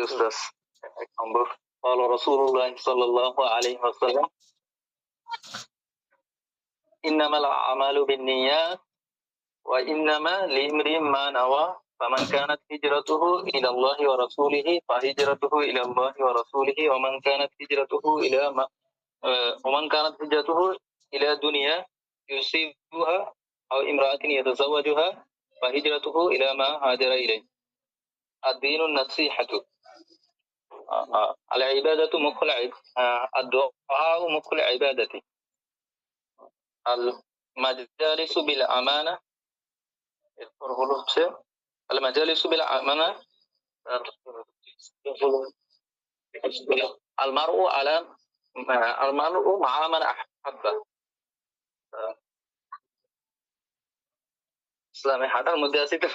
উস্তাদ এক নম্বর قال رسول الله صلى الله عليه وسلم إنما الأعمال بالنيات وإنما لامرئ ما نوى فمن كانت هجرته إلى الله ورسوله فهجرته إلى الله ورسوله ومن كانت هجرته إلى دنيا يصيبها أو امرأة يتزوجها فهجرته إلى ما هاجر إليه الدين النصيحة العبادة مخ الدعاء مخ العبادة المجالس بالأمانة المجالس بالأمانة المرء مع من أحب ইসলামে হাঁটার মধ্যে আছি তো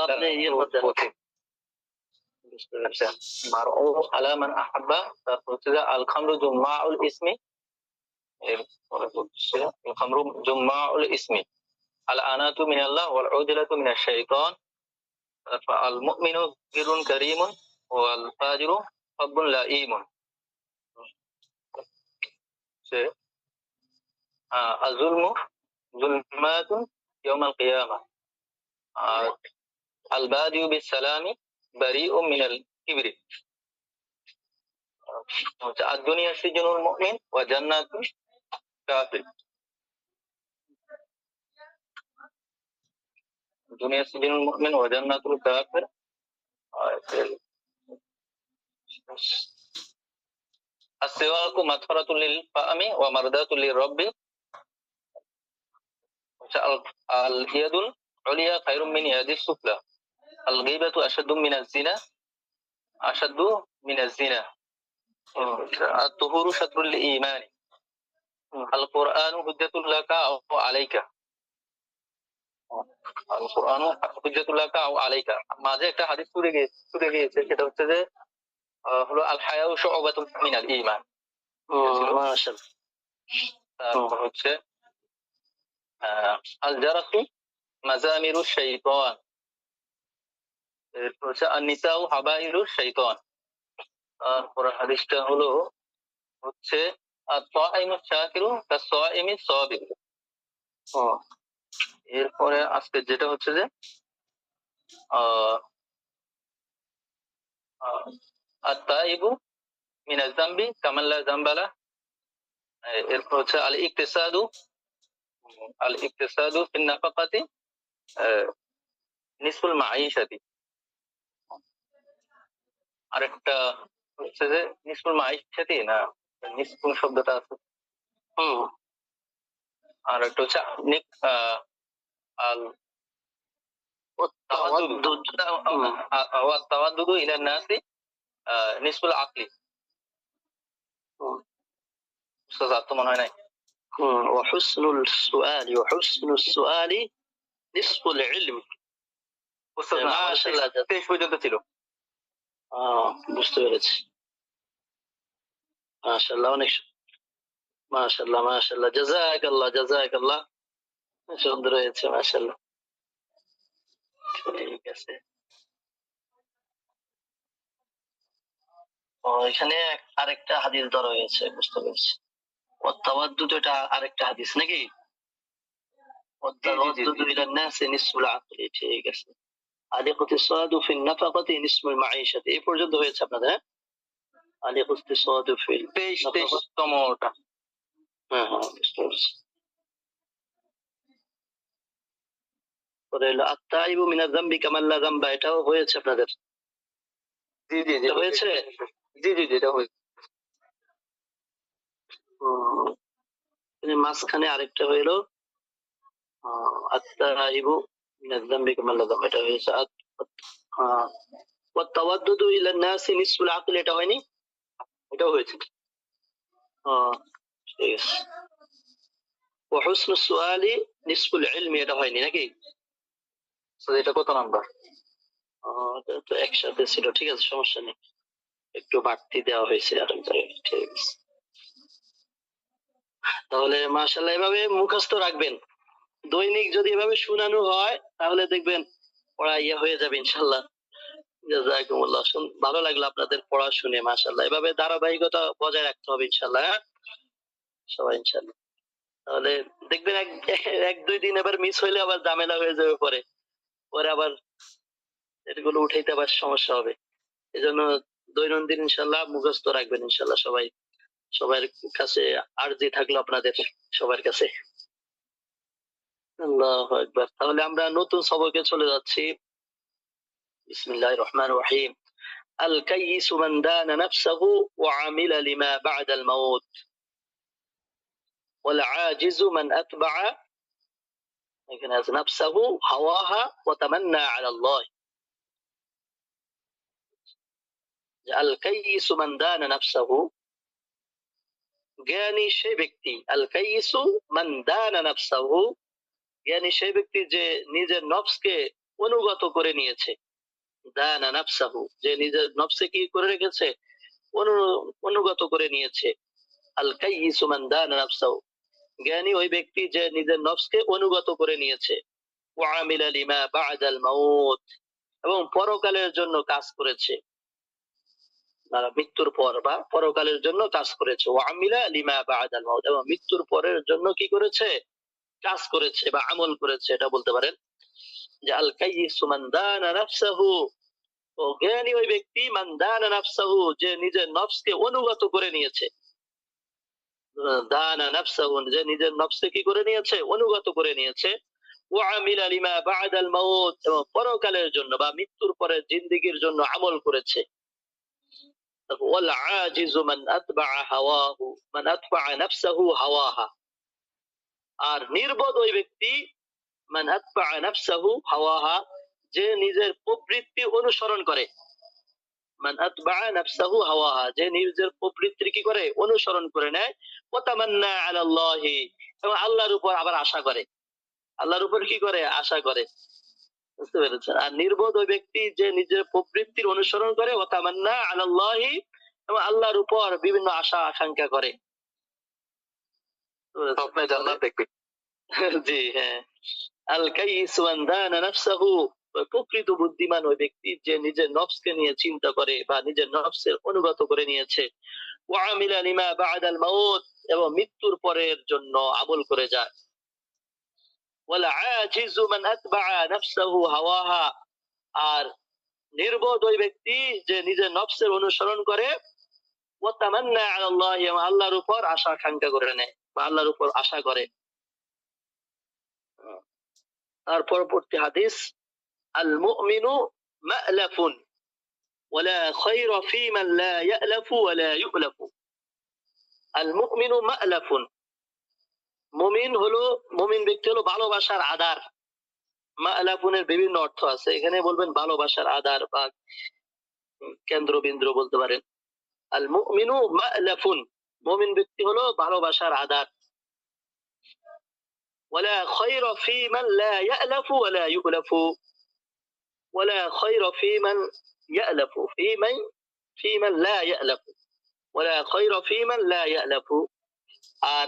আপনি মধ্যে আচ্ছা মারউ আলা মান আহাব্বা তারপর হচ্ছে আল খামরু জুমাউল ইসমি এরপরে হচ্ছে আল খামরু জুমাউল ইসমি আল আনাতু মিনাল্লাহ ওয়াল উজলাতু মিনাশ শাইতান তারপর আল মুমিনু গিরুন কারীমুন ওয়াল ফাজিরু হাব্বুন লাঈমুন সে আযুলমু যুলমাতুন ইয়াউমাল কিয়ামাহ আল বাদিউ বিস সালামি বারিউম মিনাল কিবরি الدنيا سجن المؤمن وجنة الكافر الدنيا سجن المؤمن وجنة الكافر السواك مطهرة للفم ومرداة للرب اليد العليا خير من يد السفلى الغيبة أشد من الزنا الطهور شطر الإيمان القرآن حجة لك أو عليك القرآن حجة لك أو عليك মাঝে একটা হাদিস ছুটে গিয়েছে সেটা হচ্ছে যে হলো আল হায়াউ শু'বাতুন মিনাল ঈমান মাশাআল্লাহ তারপর হচ্ছে আল জারাহু মাজামিরু শাইতান এরপর হচ্ছে আন নিসাউ হাবাইলু শাইতান তারপর হাদিসটা হচ্ছে আত-তাইমুশ শাকিরু কাস-সাইমিস সাবির এরপরে আজকে যেটা হচ্ছে যে আত-তাইবু মিনাজ যামবি কামান লা যামবা লা এরপর হচ্ছে আল-ইকতিসাদু ফিন নাফাকাতি নিসফুল মাঈশাতি আরেকটা হচ্ছে যে নিসফুল মাঈশাতি না নিসফুল শব্দটা আছে আর একটা হচ্ছে আল التودد إلى الناس نصف العقل মনে হয় নাই وحسن السؤال نصف العلم মাশাআল্লাহ 23 পর্যন্ত ছিল বুঝতে পেরেছি মাশাআল্লাহ অনেক মাশাআল্লাহ জাযাকাল্লাহ সুন্দর হয়েছে মাশাআল্লাহ ঠিক আছে এখানে আরেকটা হাদিস ধরা হয়েছে বুঝতে পেরেছি ওয়াতাওয়াদ্দুদ এটা আরেকটা হাদিস নাকি ওয়াতাওয়াদ্দুদ ইলা নাস নিসফুল আকলি ঠিক আছে আল-ইকতিসাদু ফিন নাফাকাতি নিসফুল মাঈশাতি এই পর্যন্ত হয়েছে আপনাদের আল-ইকতিসাদু ফিল 23 তমটা হ্যাঁ বুঝতে পেরেছি পরে আত-তাইবু মিনাজ যামবি কামান লা যামবা এটাও হয়েছে আপনাদের জি হয়েছে জি এটা হয়েছে মাঝখানে আরেকটা হইলো আত-তাইবু মিনাজ যামবি কামান লা যামবা এটা হয়েছে ওয়াতাওয়াদ্দুদু ইলা নাসি নিসফুল আকল এটা হয়নি এটাও হয়েছে ঠিক আছে ওয়া হুসনুস সুআলি নিসফুল ইলমি এটা হয়নি নাকি এটা কত নাম্বার তো একসাথে ছিল ঠিক আছে সমস্যা নেই একটু বাড়তি দেওয়া হয়েছে আরেক জায়গায় ঠিক আছে তাহলে মাশাআল্লাহ এভাবে মুখস্থ রাখবেন দৈনিক যদি এভাবে শোনানো হয় তাহলে দেখবেন পড়া হয়ে যাবে ইনশাআল্লাহ জাযাকুমুল্লাহ। ভালো লাগলো আপনাদের পড়া শুনে, মাশাআল্লাহ। এভাবে ধারাবাহিকতা বজায় রাখতে হবে ইনশাআল্লাহ, হ্যাঁ? সবাই ইনশাআল্লাহ। তাহলে দেখবেন এক দুই দিন এবার মিস হইলে আবার ঝামেলা হয়ে যাবে পরে। পরে আবার এগুলো উঠাইতে আবার সমস্যা হবে। এজন্য দৈনন্দিন ইনশাআল্লাহ মুখস্থ রাখবেন ইনশাআল্লাহ সবাই। সবার কাছে আরজি থাকলো আপনাদের সবার কাছে। আল্লাহু আকবার। তাহলে আমরা নতুন সবকে চলে যাচ্ছি। বিসমিল্লাহির রহমানির রহিম। আল কাইয়িসু মান দানা নাফসাহু ওয়া আমিলা লিমা বা'দাল মাউত ওয়াল আজিজু মান আতবা'a এখানে আছে নাফসাহু হাওয়াহা ওয়া তামান্না আলা আল্লাহ। আল কাইয়িসু মান দানা নাফসাহু, জ্ঞানী সেই ব্যক্তি। আল কাইয়িসু মান দানা নাফসাহু, জ্ঞানী সেই ব্যক্তি যে নিজের নফসকে অনুগত করে নিয়েছে। দানা নাফসাহু, যে নিজের নফসে কি করে রেখেছে? অনুগত করে নিয়েছে। আল কাইয়িসু মান দানা নাফসাহু, জ্ঞানী ওই ব্যক্তি যে নিজের নফসকে অনুগত করে নিয়েছে। ওয়া আমিলা লিমা বা'দাল মাউত, এবং পরকালের জন্য কাজ করেছে। মৃত্যুর পর বা পরকালের জন্য কাজ করেছে। ওয়া আমিলা লিমা বা'দাল মাউত, এবং মৃত্যুর পরের জন্য কি করেছে? কাজ করেছে বা আমল করেছে, এটা বলতে পারেন। যে আল কাইয়িসু মান দানা নাফসাহু, ও জ্ঞানী ওই ব্যক্তি মান দানা নাফসাহু, যে নিজের নফসকে অনুগত করে নিয়েছে। দানা নাফসাহু, যে নিজের নফসকে কি করে নিয়েছে? অনুগত করে নিয়েছে। ওয়া আমিলা লিমা বা'দাল মাউত, এবং পরকালের জন্য বা মৃত্যুর পরের জিন্দেগীর জন্য আমল করেছে। ওয়াল আজিজু মান আতবা'a হাওয়াহু, মান আতবা'a নাফসাহু হাওয়াহা, আর নির্বোধ ওই ব্যক্তি মান আতবা'a নাফসাহু হাওয়াহা, যে নিজের প্রবৃত্তি অনুসরণ করে। মান আতবা'a নাফসাহু হাওয়াহা, যে নিজের প্রবৃত্তি কি করে? অনুসরণ করে নেয়। ওয়া তামান্না আলা আল্লাহি, এবং আল্লাহর উপর আবার আশা করে। আল্লাহর উপর কি করে? আশা করে। বুঝতে পেরেছেন? আর নির্বোধ ওই ব্যক্তি যে নিজের প্রবৃত্তির অনুসরণ করে। ওয়া তামান্না আলা আল্লাহি, এবং আল্লাহর উপর বিভিন্ন আশা আকাঙ্ক্ষা করে। স্বপ্নে জান্নাত দেখবে। জি হ্যাঁ। আল কাইয়িসু মান দানা নাফসাহু, প্রকৃত বুদ্ধিমান ওই ব্যক্তি যে নিজের নফসকে নিয়ে চিন্তা করে বা নিজের নফসের অনুগত করে নিয়েছে। ওয়া আমিলা লিমা বা'দাল মাউত, এবং মৃত্যুর পরের জন্য আমল করে যায়। ওয়াল আজিজু মান আতবা'a নাফসাহু হাওয়াহা, আর নির্বোধ ওই ব্যক্তি যে নিজের নফসের অনুসরণ করে। ওয়া তামান্না আলা আল্লাহ, এবং আল্লাহর উপর আশা আকাঙ্ক্ষা করে নেয় বা আল্লাহর উপর আশা করে। আর পরবর্তী হাদিস, আল মুমিনু মা'লাফুন ওয়ালা খায়রা ফী মান লা ইয়া'লাফু ওয়ালা ইউ'লাফু। আল মুমিনু মা'লাফুন, মুমিন হলো, মুমিন ব্যক্তি হলো ভালোবাসার আধার। মা'লাফুনের বিভিন্ন অর্থ আছে, এখানে বলবেন ভালোবাসার আধার বা কেন্দ্রবিন্দু বলতে পারেন। আল মুমিনু মা'লাফুন, মুমিন ব্যক্তি হলো ভালোবাসার আধার। ওয়ালা খায়রা ফী মান লা ইয়া'লাফু ওয়ালা ইউ'লাফু, ওয়ালা খায়রা ফী মান ইয়া'লাফু, ফী মান লা ইয়া'লাফু, ওয়ালা খায়রা ফী মান লা ইয়া'লাফু, আর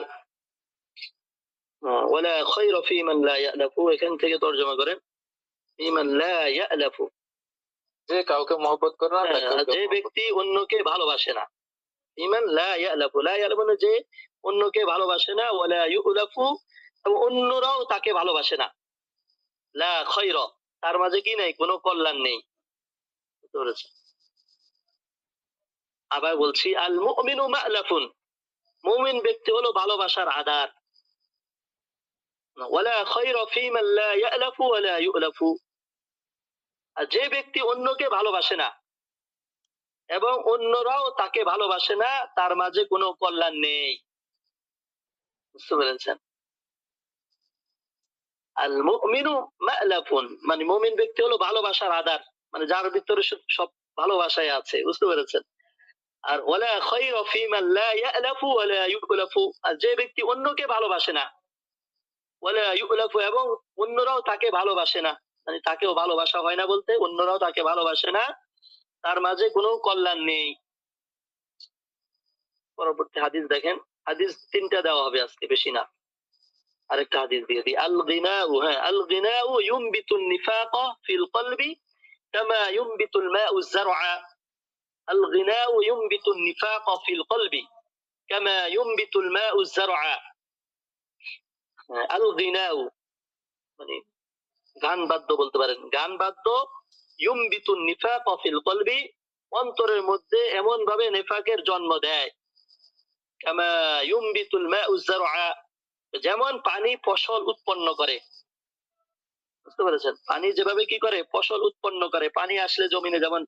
ওয়ালা খায়রা ফী মান লা ইয়া'লাফু এখান থেকে তরজমা করেন ফী মান লা ইয়া'লাফু, যে কাউকে মহব্বত করে না, যে ব্যক্তি অন্যকে ভালোবাসে না। ইমান লা ইয়ালাফু, লা ইয়ালাফু মানে যে অন্যকে ভালোবাসে না। ওয়ালা ইউলাফু, এবং অন্যরাও তাকে ভালোবাসে না। লা খায়রা, তার মাঝে কি নেই? কোনো কল্যাণ নেই। বুঝতে পেরেছেন? আবার বলছি, আল মুমিনু মা'লাফুন, মুমিন ব্যক্তি হলো ভালোবাসার আধার। ওয়ালা খায়রা ফী মান লা ইয়ালাফু ওয়ালা ইউলাফু, আর যে ব্যক্তি অন্যকে ভালোবাসে না এবং অন্যরাও তাকে ভালোবাসে না, তার মাঝে কোনো কল্যাণ নেই। বুঝতে পেরেছেন? আল মুমিনু মা'লাফুন, মানে মুমিন ব্যক্তি হলো ভালোবাসার আধার, মানে যার ভিতরে সব ভালোবাসাই আছে। বুঝতে পেরেছেন? আর ওয়ালা খায়রা ফী মান লা ইয়ালাফু ওয়ালা ইউলাফু, আর যে ব্যক্তি অন্যকে ভালোবাসে না, ওয়ালা ইউলাফু, এবং অন্যরাও তাকে ভালোবাসে না, মানে তাকেও ভালোবাসা হয় না বলতে অন্যরাও তাকে ভালোবাসে না, তার মাঝে কোনো কল্যাণ নেই। পরবর্তী হাদিস দেখেন, হাদিস 3টা দেওয়া হবে আজকে, বেশি না। আরেকটা হাদিস দিয়ে দিই, আল গিনাউ, হ্যাঁ, আল গিনাউ ইউমবিতুন নিফাকা ফিল কলবি كما ينبت الماء الزرع الغناء ينبت النفاق في القلب كما ينبت الماء الزرع الغناء মানে গান বাদ্য বলতে পারেন, গান বাদ্য ইউমবিতু নিফাক ফিল কলবি, অন্তরের মধ্যে এমন ভাবে নিফাকের জন্ম দেয়। কামা ইউমবিতুল মাউ যারআ, যেমন পানি ফসল উৎপন্ন করে। বুঝতে পেরেছেন? পানি যেভাবে কি করে ফসল উৎপন্ন করে, পানি আসলে জমিনে যেমন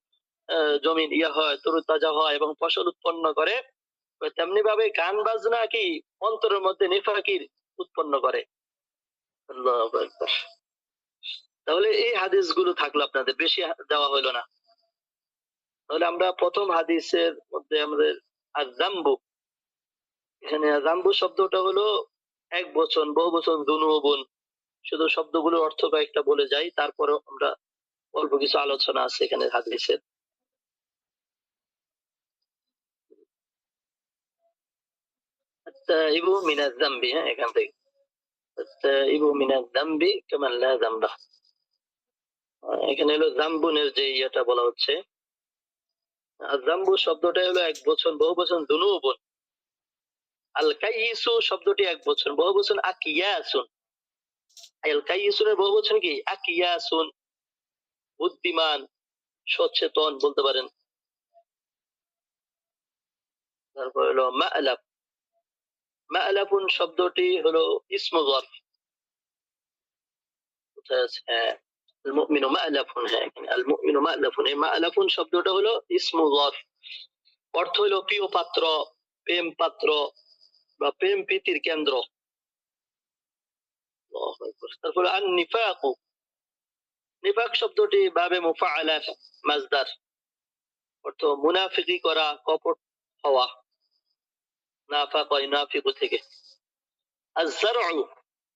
জমিন ইয়া হয়, তরুতাজা হয় এবং ফসল উৎপন্ন করে, তেমনি ভাবে গান বাজনা কি অন্তরের মধ্যে নিফাকির উৎপন্ন করে। আল্লাহু আকবার। তাহলে এই হাদিসগুলো থাকলো, আপনাদের বেশি দেওয়া হলো না। তাহলে আমরা প্রথম হাদিসের মধ্যে আমাদের আযাম্বু, এখানে আযাম্বু শব্দটা হলো এক বচন, বহু বচন, যুনুবুন। শুধু শব্দগুলোর অর্থ কয়েকটা বলে যাই, তারপরে আমরা অল্প কিছু আলোচনা আছে এখানে হাদিসের। আত্তাইবু মিনাজ যামবি, হ্যাঁ, এখান থেকে আত্তাইবু মিনাজ যামবি কামান লা যামবা। এখানে হলো জাম্বুনের যে ইয়েটা বলা হচ্ছে, আযাম্বু শব্দটা হলো এক বচন, বহু বচন যুনুবুন। আল কাইয়িসু শব্দটি এক বচন, বহু বচন আকিয়াসুন। আল কাইয়িসুনের বহু বচন কি আকিয়াসুন, বুদ্ধিমান, সচেতন বলতে পারেন। তারপর হলো মা'লাফ, মা'লাফুন শব্দটি হলো ইসমু যরফ। কোথায় আছে? হ্যাঁ, আল মুমিনু মা'লাফুন, হ্যাঁ, এখানে আল মুমিনু মা'লাফুন, এই মা'লাফুন শব্দটা হলো ইসমু যরফ, অর্থ হলো প্রিয় পাত্র, প্রেম পাত্র বা প্রেম প্রীতির কেন্দ্র। আল্লাহু আকবার। তারপর আন নিফাকু, নিফাক শব্দটি বাবে মুফাআলার মাজদার, অর্থ মুনাফিকি করা, কপট হওয়া, নাফাক ইউনাফিকু থেকে। আয-যারউ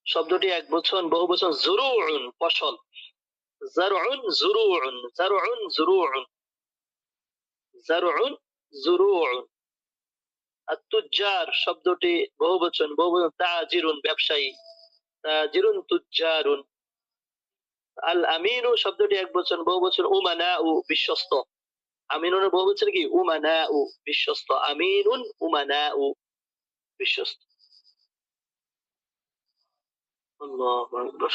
শব্দটি এক বচন, বহু বচন যুরুউন, ফসল। যারউন যুরুউন, যারউন যুরুউন, যারউন যুরুউন। আত-তুজ্জার শব্দটি বহু বচন, বহু বচন তাজিরুন, ব্যবসায়ী, তাজিরুন তুজ্জারুন। আল-আমিনু শব্দটি এক বচন, বহু বচন উমানাউ, বিশ্বস্ত। আমিনুনের বহু বচন কি উমানাউ, বিশ্বস্ত। আমিনুন উমানাউ, বিশ্বস্ত। আল্লাহু আকবার।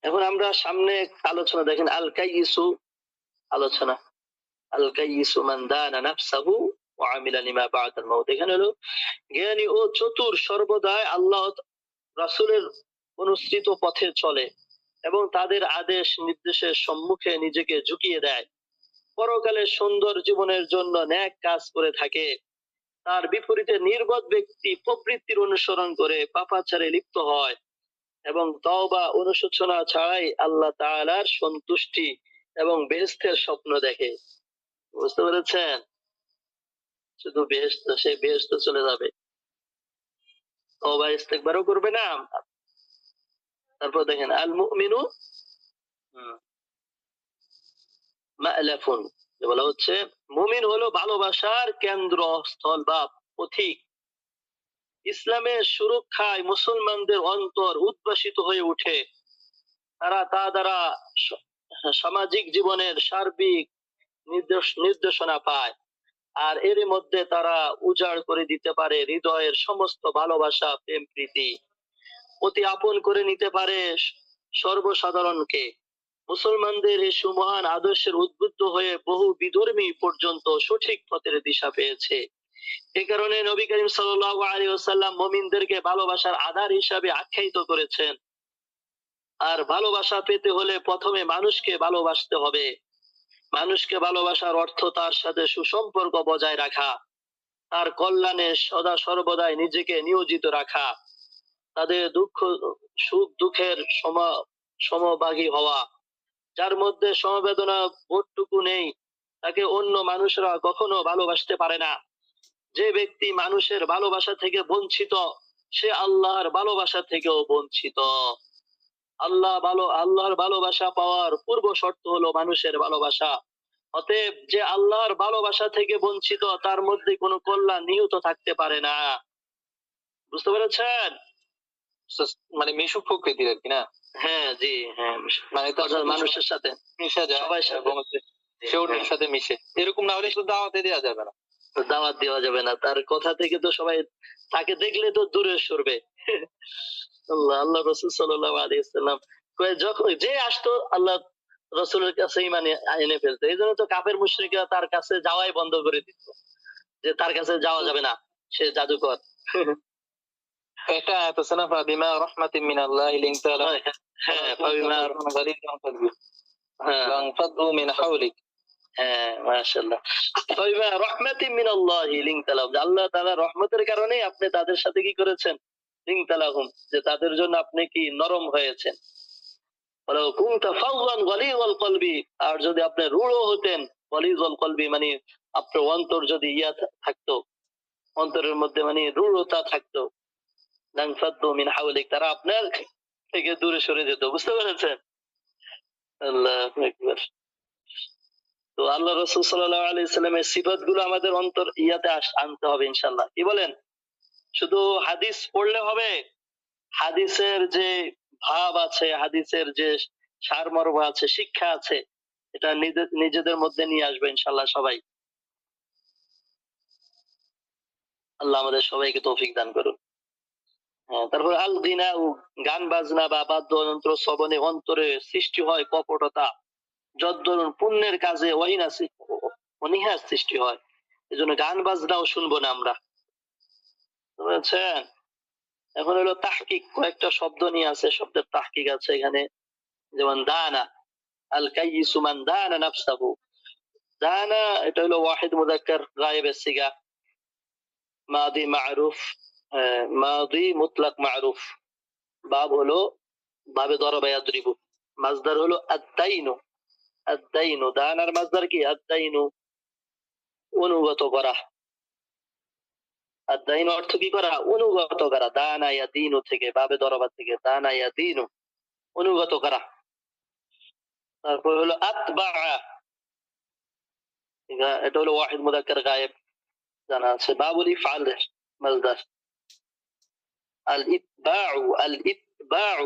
এখন আমরা সামনে আলোচনা দেখেন, আল কাইয়িসু আলোচনা, আল কাইয়িসু মান দানা নাফসাহু ওয়া আমিলা লিমা বা'দাল মাউত। এখানে হলো জ্ঞানী ও চতুর সর্বদাই আল্লাহ রাসূলের অনুসৃত পথে চলে এবং তাদের আদেশ নির্দেশের সম্মুখে নিজেকে ঝুঁকিয়ে দেয়, পরকালে সুন্দর জীবনের জন্য ন্যাক কাজ করে থাকে। তার বিপরীতে নির্বোধ ব্যক্তি প্রবৃত্তির অনুসরণ করে পাপাচারে লিপ্ত হয় এবং তওবা অনুশোচনা ছাড়াই আল্লাহ তাআলার সন্তুষ্টি এবং বেহেশতের স্বপ্ন দেখে। বুঝতে পেরেছেন? শুধু বেহেশত, সে বেহেশতে চলে যাবে, তওবা ইস্তেগফারও করবে না। তারপর দেখেন আল মুমিনু মা'লাফুন, বলা হচ্ছে মুমিন হলো ভালোবাসার কেন্দ্রস্থল বা পথিক। ইসলামের সুরক্ষায় মুসলমানদের অন্তর উদ্ভাসিত হয়ে ওঠে। তারা তা দ্বারা সামাজিক জীবনের সার্বিক নির্দেশনা পায়, আর এর মধ্যে তারা উজাড় করে দিতে পারে হৃদয়ের সমস্ত ভালোবাসা, প্রেম প্রীতি, অতি আপন করে নিতে পারে সর্বসাধারণকে। মুসলমানদের এই সুমহান আদর্শের উদ্বুদ্ধ হয়ে বহু বিধর্মী পর্যন্ত সঠিক পথের দিশা পেয়েছে। এই কারণে নবী করিম সাল্লাল্লাহু আলাইহি ওয়াসাল্লাম মুমিনদেরকে ভালোবাসার আধার হিসাবে আখ্যায়িত করেছেন। আর ভালোবাসা পেতে হলে প্রথমে মানুষকে ভালোবাসতে হবে। মানুষকে ভালোবাসার অর্থ তার সাথে সুসম্পর্ক বজায় রাখা, তার কল্যাণে সদা সর্বদাই নিজেকে নিয়োজিত রাখা, তাদের সুখ দুঃখের সমভাগী হওয়া। যার মধ্যে সমবেদনা বোধটুকু নেই, তাকে অন্য মানুষরা কখনো ভালোবাসতে পারে না। যে ব্যক্তি মানুষের ভালোবাসা থেকে বঞ্চিত, সে আল্লাহর ভালোবাসা থেকেও বঞ্চিত। আল্লাহর ভালোবাসা পাওয়ার পূর্ব শর্ত হলো মানুষের ভালোবাসা। অতএব যে আল্লাহর ভালোবাসা থেকে বঞ্চিত, তার মধ্যে কোনো কল্যাণ নিহিত থাকতে পারে না। বুঝতে পেরেছেন? মানে মিশুক প্রকৃতির আর কি না? হ্যাঁ জি হ্যাঁ, মানে তার অর্থাৎ সাথে মানুষের সাথে মিশা যায় সবার সাথে। এবং সে অন্যের সাথে মিশে, এরকম না হলে শুধু দাওয়াতে দেওয়া যাবে না। দাওয়াত দেওয়া যাবে না, তার কথা থেকে তো সবাই তাকে দেখলে তো দূরে সরবে। আল্লাহ রসুল সাল্লাল্লাহু আলাইহি ওয়াসাল্লাম যখন যে আসতো আল্লাহ রসুলের কাছে ইমান এনে ফেলতো, এই জন্য তো কাফের মুশরিকরা তার কাছে যাওয়াই বন্ধ করে দিত, যে তার কাছে যাওয়া যাবে না, সে জাদুকর। একটা আয়াত আছে না, ফাবিমা রাহমাতিন মিনাল্লাহি লিনতা লাহুম হ্যাঁ ফাবিমা গালিযান কলবি হ্যাঁ লানফাদু মিন হাওলিক। হ্যাঁ মাশাআল্লাহ। ফাবিমা রাহমাতিন মিনাল্লাহি লিনতা লাহুম, আল্লাহ তাআলার রহমতের কারণে আপনি তাদের সাথে কি করেছেন, লিনতা লাহুম, যে তাদের জন্য আপনি কি নরম হয়েছেন। ওয়ালাউ কুনতা ফাযযান গালিযাল কলবি, আর যদি আপনি রূঢ় হতেন, গালিযাল কলবি মানে আপনার অন্তর যদি থাকতো, অন্তরের মধ্যে মানে রূঢ়তা থাকতো, লানফাদ্দু মিন হাওলিক, তারা আপনার থেকে দূরে সরে যেত। বুঝতে পেরেছেন? আল্লাহু আকবার। তো আল্লাহ রাসূল সাল্লাল্লাহু আলাইহি সাল্লামের সিফাতগুলো আমাদের অন্তর আনতে হবে ইনশাআল্লাহ। কি বলেন? শুধু হাদিস পড়লে হবে? হাদিসের যে ভাব আছে, হাদিসের যে সারমর্ম আছে, শিক্ষা আছে, এটা নিজেদের মধ্যে নিয়ে আসবে ইনশাআল্লাহ সবাই। আল্লাহ আমাদের সবাইকে তৌফিক দান করুন। তারপর আল গিনা ও গান বাজনা বা বাদ্যযন্ত্র শ্রবণে অন্তরে সৃষ্টি হয় কপটতা, যদ্দরুন পুণ্যের কাজে অনীহা সৃষ্টি হয়। এজন্য গান বাজনাও শুনবো না আমরা। বুঝছেন? এখন হলো তাহকিক, কয়েকটা শব্দ নিয়ে আছে, শব্দের তাহকিক আছে এখানে। যেমন দানা, আল কাইয়িসু মান দানা নাফসাহু। দানা এটা হলো ওয়াহিদ মুযাক্কার গায়েবের সিগা, মাদি মা'রুফ, মাদি মুতলাক মা'রুফ। বাব হলো বাবে দরাবা ইয়াদরিবু, মাজদার হলো আদ-দাইনু। আদ-দাইনু, দানার মাজদার কি? আদ-দাইনু, অনুগত করা। আদ-দাইনু অর্থ কি করা? অনুগত করা। দানা ইয়াদিনু থেকে, বাবে দরাবা থেকে, দানা ইয়াদিনু, অনুগত করা। তারপর হলো আতবাআ, এটা হলো ওয়াহিদ মুযাক্কার গায়েব, জানা আছে। বাবুল ইফআল মাজদার। আল ইতবাউ, আল ইতবাউ,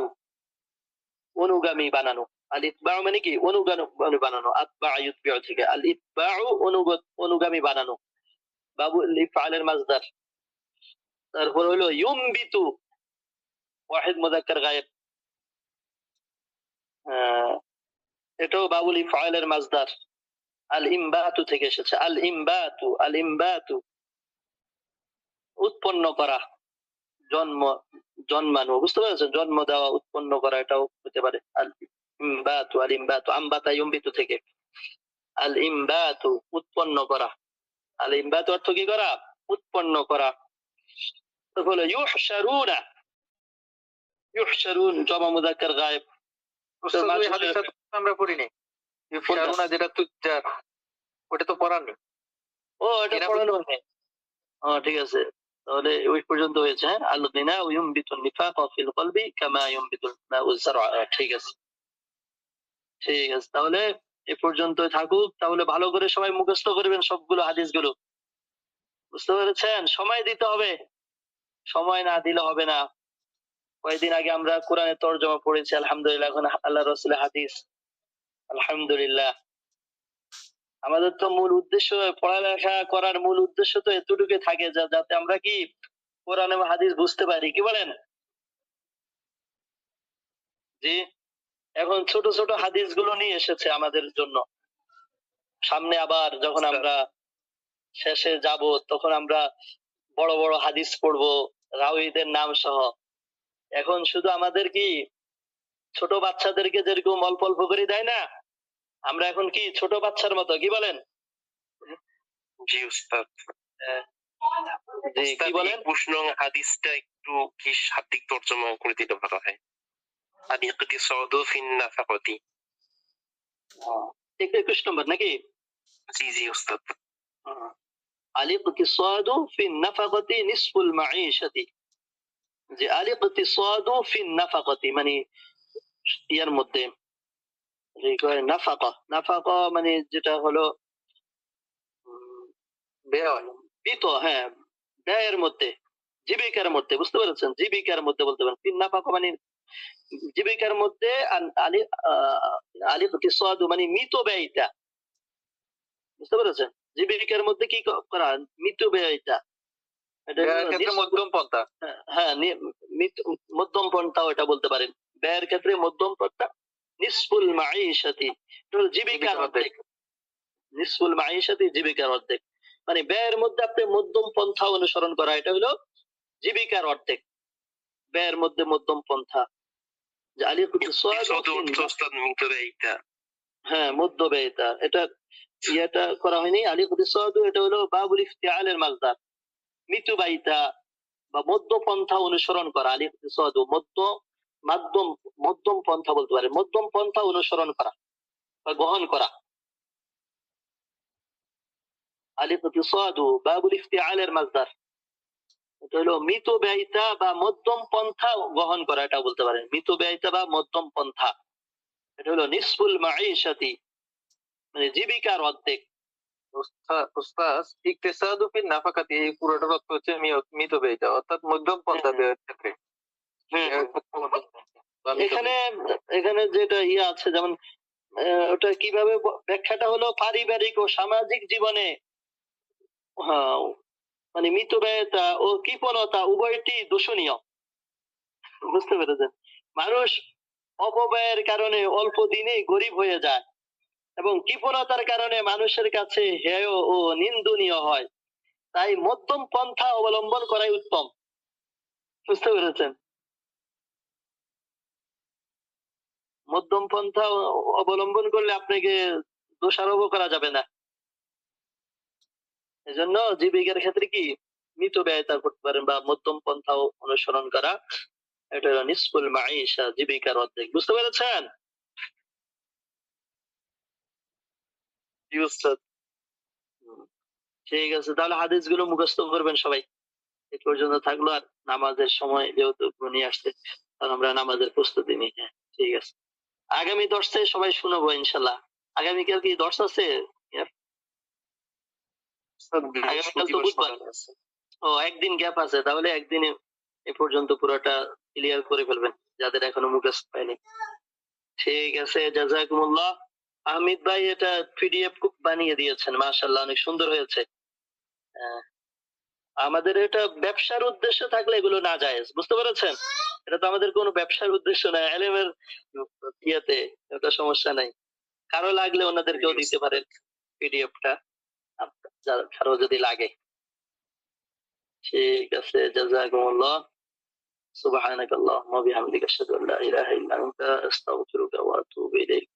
অনুগামী বানানো। আল ইতবাউ মানে কি? অনুগামী বানানো। আতবা ইউতবিউ থেকে, আল ইতবাউ অনুগামী বানানো, বাবুল ইফআলের মাজদার। তারপর হলো ইউমবিতু, ওয়াহিদ মুযাক্কার গায়েব, এটাও বাবুল ইফআলের মাজদার। আল ইমবাতু থেকে এসেছে। আল ইমবাতু, আল ইমবাতু, উৎপন্ন করা, জন্ম, জন্মানো। বুঝতে পেরেছেন? জন্ম দেওয়া, উৎপন্ন করা, এটাও হতে পারে। আল ইমবাতু, আল ইমবাতু, আম্বাতা ইউমবিতু থেকে। আল ইমবাতু, উৎপন্ন করা। আল ইমবাতু অর্থ কি করা? উৎপন্ন করা। তারপর হলো ইউহশারুনা, ইউহশারুন জমা মুযাক্কার গায়েব। ওই হাদিসটা আমরা পড়িনি, ইফশারুনা যেটা তুজ্জার, ওটা তো পড়াননি। ও এটা পড়ানো হয়। ঠিক আছে, তাহলে ওই পর্যন্ত হয়েছে। হ্যাঁ, আল গিনা ইউমবিতুন নিফাকা ফিল কলবি কামা ইউমবিতুল মাউ যারআ। ঠিক আছে, ঠিক আছে, তাহলে এ পর্যন্ত থাকুক। তাহলে ভালো করে সবাই মুখস্থ করবেন সবগুলো হাদিসগুলো। বুঝতে পেরেছেন? সময় দিতে হবে, সময় না দিলে হবে না। কয়েকদিন আগে আমরা কোরআনের তরজমা পড়েছি আলহামদুলিল্লাহ, এখন আল্লাহ রাসূলের হাদিস আলহামদুলিল্লাহ। আমাদের তো মূল উদ্দেশ্য, পড়ালেখা করার মূল উদ্দেশ্য তো এতটুকু থাকে, যাতে আমরা কি কোরআন এবং হাদিস বুঝতে পারি। কি বলেন? জি। এখন ছোট ছোট হাদিসগুলো নিয়ে এসেছে আমাদের জন্য। সামনে আবার যখন আমরা শেষে যাব, তখন আমরা বড় বড় হাদিস পড়বো, রাউীদের নাম সহ। এখন শুধু আমাদের কি ছোট বাচ্চাদেরকে যেরকম অল্প অল্প করে দেয় না, আমরা এখন কি ছোট বাচ্চার মতো। কি বলেন? জি উস্তাদ। জি, কি বলেন? 21 নং হাদিসটা একটু কি শাব্দিক তরজমা করে দিলে ভালো হয়। আল ইকতিসাদু ফিন নাফাকাতি। 21 নম্বর নাকি? জি জি উস্তাদ। আল ইকতিসাদু ফিন নাফাকাতি নিসফুল মাঈশাতি। যে আল ইকতিসাদু ফিন নাফাকাতি মানে ইয়ার মধ্যে, নাফাকা, নাফাকা মানে যেটা হলো ব্যয়, বিত, হ্যাঁ ব্যয়ের মধ্যে, জীবিকার মধ্যে, বুঝতে পেরেছেন? জীবিকার মধ্যে বলতে পারেন। ফিন নাফাকা মানে জীবিকার মধ্যে আলিকতিসাদু মানে মৃত ব্যয়িতা, বুঝতে পেরেছেন? জীবিকার মধ্যে কি করা? মৃত ব্যয়িতা। এটা ব্যয়ের ক্ষেত্রে মধ্যম পন্থা। হ্যাঁ, মধ্যম পন্থা ওটা বলতে পারেন। ব্যয়ের ক্ষেত্রে মধ্যম পন্থা। নিসফুল মাঈশাতি, এটা হলো জীবিকার অর্ধেক। নিসফুল মাঈশাতি জীবিকার অর্ধেক। মানে ব্যয়ের মধ্যে আপনি মধ্যম পন্থা অনুসরণ করা, এটা হলো জীবিকার অর্ধেক। ব্যয়ের মধ্যে মধ্যম পন্থা। যে হ্যাঁ, মধ্য ব্যয়িতা। এটা করা হয়নি। আলিকুতিসাদু এটা হলো বাবুল ইফতিআলের মাসদার। মৃত্যু ব্যয়িতা বা মধ্য পন্থা অনুসরণ করা। আলিকুতিসাদু মধ্যম পন্থা বলতে পারে। মধ্যম পন্থা অনুসরণ করা বা গ্রহণ করা। আলিকুতিসাদু বাবুল ইফতিআলের মাসদার। এটা হলো মৃত ব্যয়িতা বা মধ্যম পন্থা গ্রহণ করা, এটা বলতে পারেন। মৃত ব্যয়িতা বা মধ্যম পন্থা, এটা হলো নিসফুল মাঈশাতি মানে জীবিকার অর্ধেক। উস্তাদ ইকতিসাদু ফিন নাফাকাতি, এই পুরোটার অর্থ হচ্ছে মৃত ব্যয়িতা, অর্থাৎ মধ্যম পন্থা ব্যয়ের ক্ষেত্রে। এখানে এখানে যেটা আছে, যেমন ওটা কিভাবে ব্যাখ্যাটা হলো পারিবারিক ও সামাজিক জীবনে মানে মিতব্যয়িতা ও কৃপণতা উভয়টি দূষণীয়, বুঝতে পেরেছেন? মানুষ অপব্যয়ের কারণে অল্প দিনেই গরিব হয়ে যায় এবং কৃপণতার কারণে মানুষের কাছে হেয় ও নিন্দনীয় হয়। তাই মধ্যম পন্থা অবলম্বন করাই উত্তম, বুঝতে পেরেছেন? মধ্যম পন্থা অবলম্বন করলে আপনাকে দোষারোপ করা যাবে না। এজন্য জীবিকার ক্ষেত্রে কি মৃত ব্যয়িতা করতে পারেন বা মধ্যম পন্থা অনুসরণ করা, এটা হলো নিসফুল মাঈশা, জীবিকার অর্ধেক। বুঝতে পেরেছেন? ঠিক আছে, তাহলে হাদিসগুলো মুখস্থ করবেন সবাই। এই পর্যন্ত থাকলো। আর নামাজের সময় যেহেতু নিয়ে আসছে, তাহলে আমরা নামাজের প্রস্তুতি নিই। হ্যাঁ, ঠিক আছে। আগামী দর্শে সবাই শুনবো ইনশাল্লাহ। আগামীকাল কি দর্শ আছে? আগামীকাল তো বুধবার। ও, একদিন গ্যাপ আছে, তাহলে একদিনে এ পর্যন্ত পুরোটা ক্লিয়ার করে ফেলবেন যাদের এখনো মুখস্থ হয়নি। ঠিক আছে, জাযাকুমুল্লাহ। আহমিদ ভাই এটা পিডিএফ বানিয়ে দিয়েছেন, মাশাআল্লাহ, অনেক সুন্দর হয়েছে। আমাদের এটা ব্যবসার উদ্দেশ্য থাকলে এগুলো না জায়েজ, বুঝতে পেরেছেন? এটা তো আমাদের কোনো ব্যবসার উদ্দেশ্য না, এলেমের ইয়েতে এটা সমস্যা নাই। কারো লাগলে ওনাদেরকেও দিতে পারেন পিডিএফটা, কারো যদি লাগে। ঠিক আছে, জাযাকুমুল্লাহ। সুবহানাকাল্লাহুম্মা ওয়া বিহামদিকা আশহাদু আল্লা ইলাহা ইল্লা আনতা আস্তাগফিরুকা ওয়া আতুবু ইলাইক।